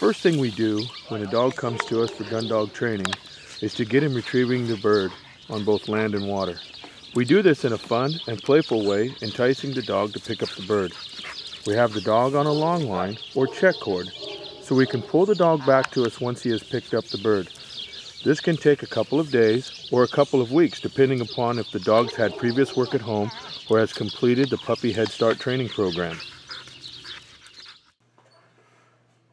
first thing we do when a dog comes to us for gun dog training is to get him retrieving the bird on both land and water. We do this in a fun and playful way, enticing the dog to pick up the bird. We have the dog on a long line or check cord, so we can pull the dog back to us once he has picked up the bird. This can take a couple of days or a couple of weeks, depending upon if the dog's had previous work at home or has completed the puppy Head Start training program.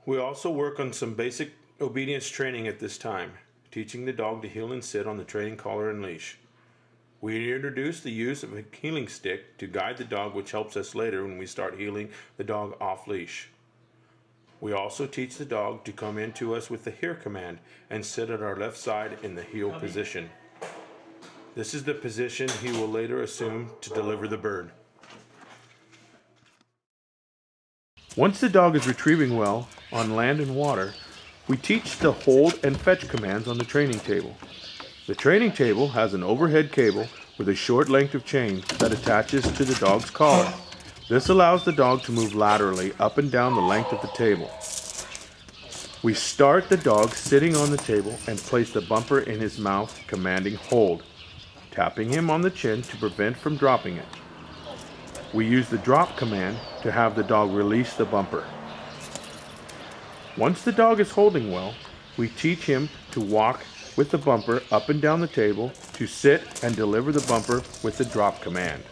We also work on some basic obedience training at this time, teaching the dog to heel and sit on the training collar and leash. We introduce the use of a heeling stick to guide the dog, which helps us later when we start heeling the dog off leash. We also teach the dog to come into us with the here command and sit at our left side in the heel position. This is the position he will later assume to deliver the bird. Once the dog is retrieving well on land and water, we teach the hold and fetch commands on the training table. The training table has an overhead cable with a short length of chain that attaches to the dog's collar. This allows the dog to move laterally up and down the length of the table. We start the dog sitting on the table and place the bumper in his mouth, commanding hold, tapping him on the chin to prevent from dropping it. We use the drop command to have the dog release the bumper. Once the dog is holding well, we teach him to walk with the bumper up and down the table, to sit and deliver the bumper with the drop command.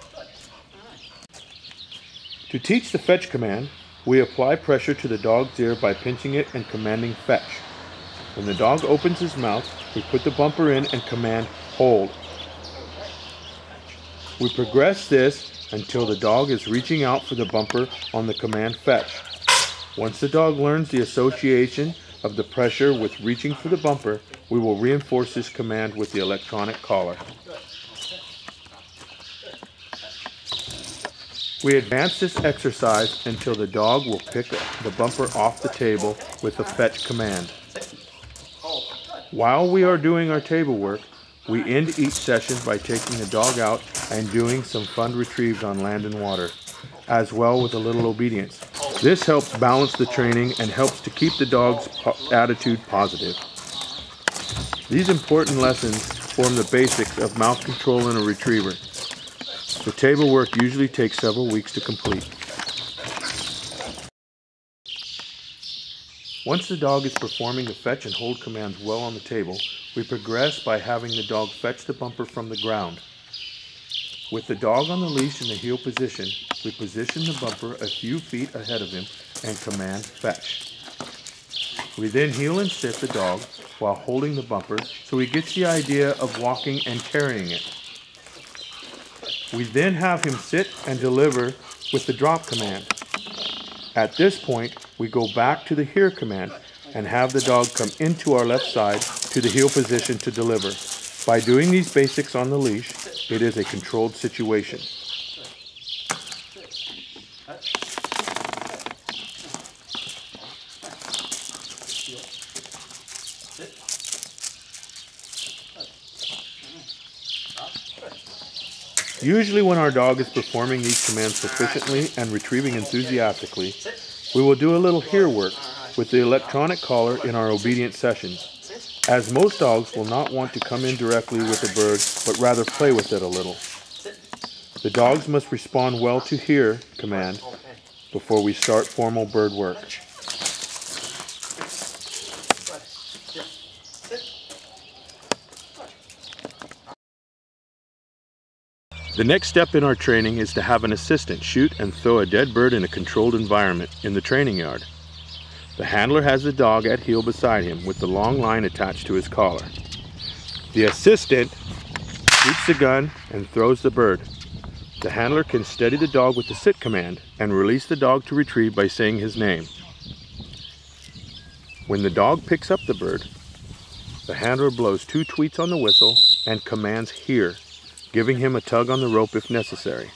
To teach the fetch command, we apply pressure to the dog's ear by pinching it and commanding fetch. When the dog opens his mouth, we put the bumper in and command hold. We progress this until the dog is reaching out for the bumper on the command fetch. Once the dog learns the association of the pressure with reaching for the bumper, we will reinforce this command with the electronic collar. We advance this exercise until the dog will pick the bumper off the table with the fetch command. While we are doing our table work, we end each session by taking the dog out and doing some fun retrieves on land and water, as well with a little obedience. This helps balance the training and helps to keep the dog's attitude positive. These important lessons form the basics of mouth control in a retriever. The table work usually takes several weeks to complete. Once the dog is performing the fetch and hold commands well on the table, we progress by having the dog fetch the bumper from the ground. With the dog on the leash in the heel position, we position the bumper a few feet ahead of him and command fetch. We then heel and sit the dog while holding the bumper so he gets the idea of walking and carrying it. We then have him sit and deliver with the drop command. At this point, we go back to the here command and have the dog come into our left side to the heel position to deliver. By doing these basics on the leash, it is a controlled situation. Usually when our dog is performing these commands sufficiently and retrieving enthusiastically, we will do a little here work with the electronic collar in our obedience sessions, as most dogs will not want to come in directly with the bird, but rather play with it a little. The dogs must respond well to here command before we start formal bird work. The next step in our training is to have an assistant shoot and throw a dead bird in a controlled environment in the training yard. The handler has the dog at heel beside him with the long line attached to his collar. The assistant shoots the gun and throws the bird. The handler can steady the dog with the sit command and release the dog to retrieve by saying his name. When the dog picks up the bird, the handler blows 2 tweets on the whistle and commands here, giving him a tug on the rope if necessary.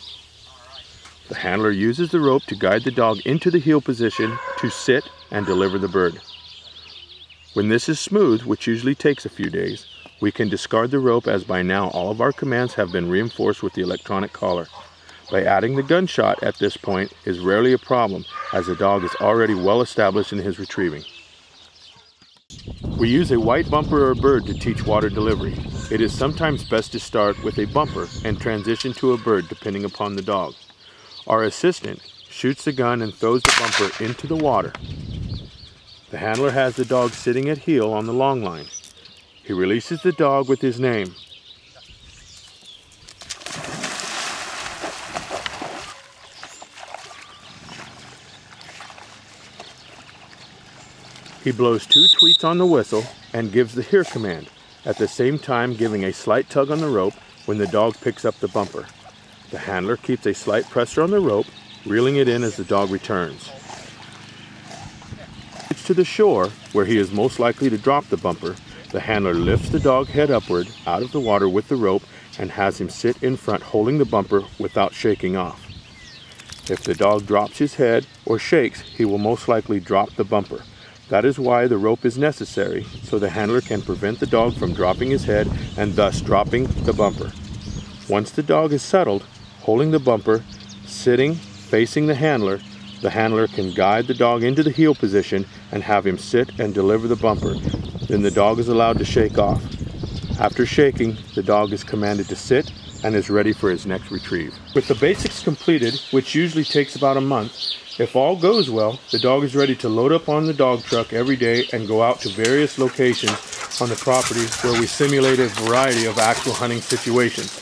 The handler uses the rope to guide the dog into the heel position to sit and deliver the bird. When this is smooth, which usually takes a few days, we can discard the rope, as by now all of our commands have been reinforced with the electronic collar. By adding the gunshot at this point is rarely a problem, as the dog is already well established in his retrieving. We use a white bumper or bird to teach water delivery. It is sometimes best to start with a bumper and transition to a bird depending upon the dog. Our assistant shoots the gun and throws the bumper into the water. The handler has the dog sitting at heel on the long line. He releases the dog with his name. He blows 2 tweets on the whistle and gives the here command, at the same time giving a slight tug on the rope when the dog picks up the bumper. The handler keeps a slight pressure on the rope, reeling it in as the dog returns. To the shore, where he is most likely to drop the bumper, the handler lifts the dog head upward out of the water with the rope and has him sit in front holding the bumper without shaking off. If the dog drops his head or shakes, he will most likely drop the bumper. That is why the rope is necessary, so the handler can prevent the dog from dropping his head and thus dropping the bumper. Once the dog is settled, holding the bumper, sitting, facing the handler can guide the dog into the heel position and have him sit and deliver the bumper. Then the dog is allowed to shake off. After shaking, the dog is commanded to sit and is ready for his next retrieve. With the basics completed, which usually takes about a month, if all goes well, the dog is ready to load up on the dog truck every day and go out to various locations on the property where we simulate a variety of actual hunting situations.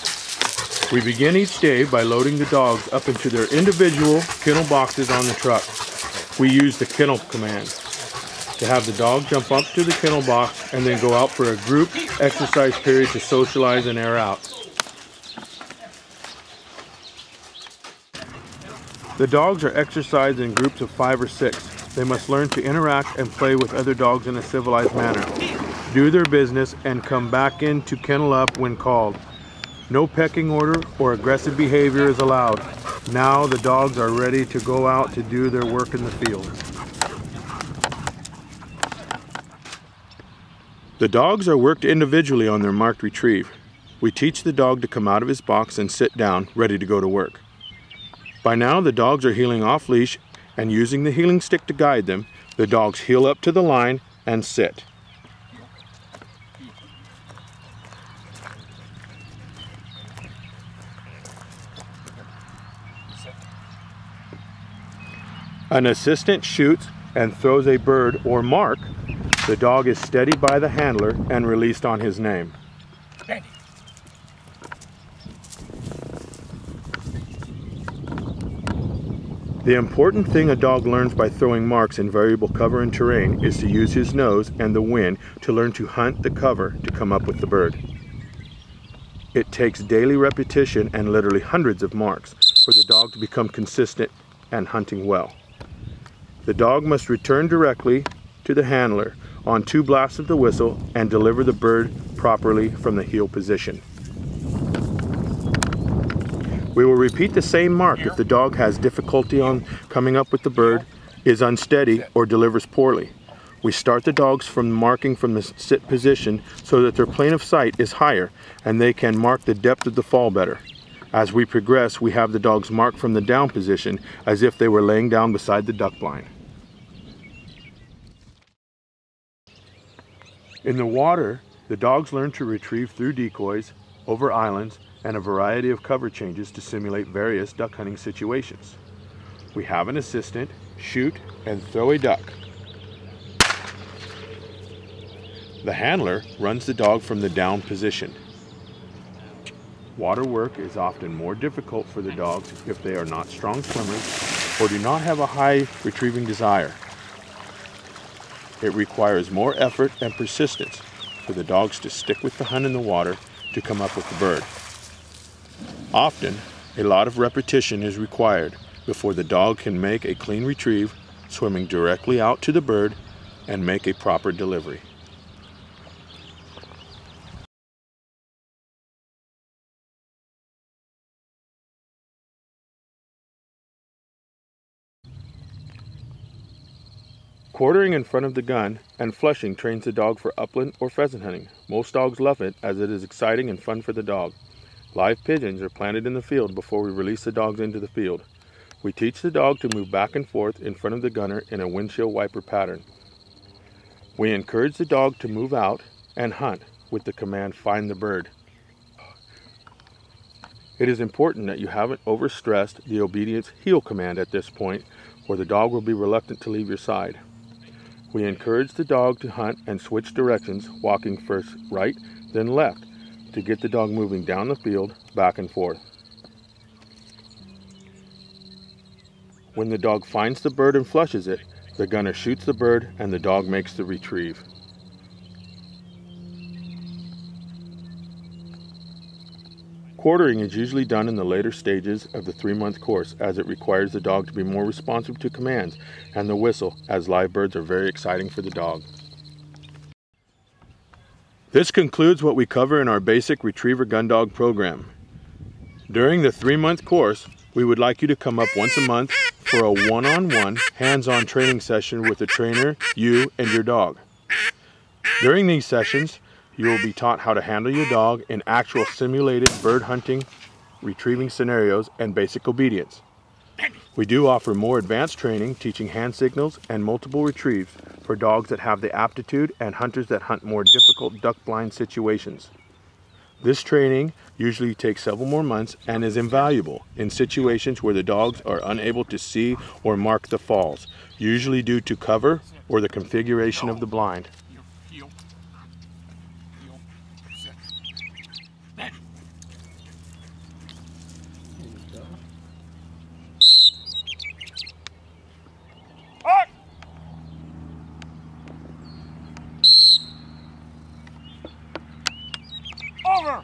We begin each day by loading the dogs up into their individual kennel boxes on the truck. We use the kennel command to have the dog jump up to the kennel box and then go out for a group exercise period to socialize and air out. The dogs are exercised in groups of 5 or 6. They must learn to interact and play with other dogs in a civilized manner, do their business, and come back in to kennel up when called. No pecking order or aggressive behavior is allowed. Now the dogs are ready to go out to do their work in the field. The dogs are worked individually on their marked retrieve. We teach the dog to come out of his box and sit down, ready to go to work. By now the dogs are heeling off leash and using the heeling stick to guide them. The dogs heel up to the line and sit. An assistant shoots and throws a bird or mark. The dog is steadied by the handler and released on his name. The important thing a dog learns by throwing marks in variable cover and terrain is to use his nose and the wind to learn to hunt the cover to come up with the bird. It takes daily repetition and literally hundreds of marks for the dog to become consistent and hunting well. The dog must return directly to the handler on 2 blasts of the whistle and deliver the bird properly from the heel position. We will repeat the same mark if the dog has difficulty on coming up with the bird, is unsteady, or delivers poorly. We start the dogs from marking from the sit position so that their plane of sight is higher and they can mark the depth of the fall better. As we progress, we have the dogs mark from the down position as if they were laying down beside the duck blind. In the water, the dogs learn to retrieve through decoys, over islands, and a variety of cover changes to simulate various duck hunting situations. We have an assistant shoot and throw a duck. The handler runs the dog from the down position. Water work is often more difficult for the dogs if they are not strong swimmers or do not have a high retrieving desire. It requires more effort and persistence for the dogs to stick with the hunt in the water to come up with the bird. Often, a lot of repetition is required before the dog can make a clean retrieve, swimming directly out to the bird and make a proper delivery. Quartering in front of the gun and flushing trains the dog for upland or pheasant hunting. Most dogs love it as it is exciting and fun for the dog. Live pigeons are planted in the field before we release the dogs into the field. We teach the dog to move back and forth in front of the gunner in a windshield wiper pattern. We encourage the dog to move out and hunt with the command, "Find the bird." It is important that you haven't overstressed the obedience heel command at this point, or the dog will be reluctant to leave your side. We encourage the dog to hunt and switch directions, walking first right, then left, to get the dog moving down the field, back and forth. When the dog finds the bird and flushes it, the gunner shoots the bird and the dog makes the retrieve. Quartering is usually done in the later stages of the 3-month course, as it requires the dog to be more responsive to commands and the whistle, as live birds are very exciting for the dog. This concludes what we cover in our basic Retriever Gun Dog program. During the 3-month course, we would like you to come up once a month for a one-on-one, hands-on training session with the trainer, you, and your dog. During these sessions, you will be taught how to handle your dog in actual simulated bird hunting, retrieving scenarios, and basic obedience. We do offer more advanced training, teaching hand signals and multiple retrieves for dogs that have the aptitude and hunters that hunt more difficult duck blind situations. This training usually takes several more months and is invaluable in situations where the dogs are unable to see or mark the falls, usually due to cover or the configuration of the blind. Over!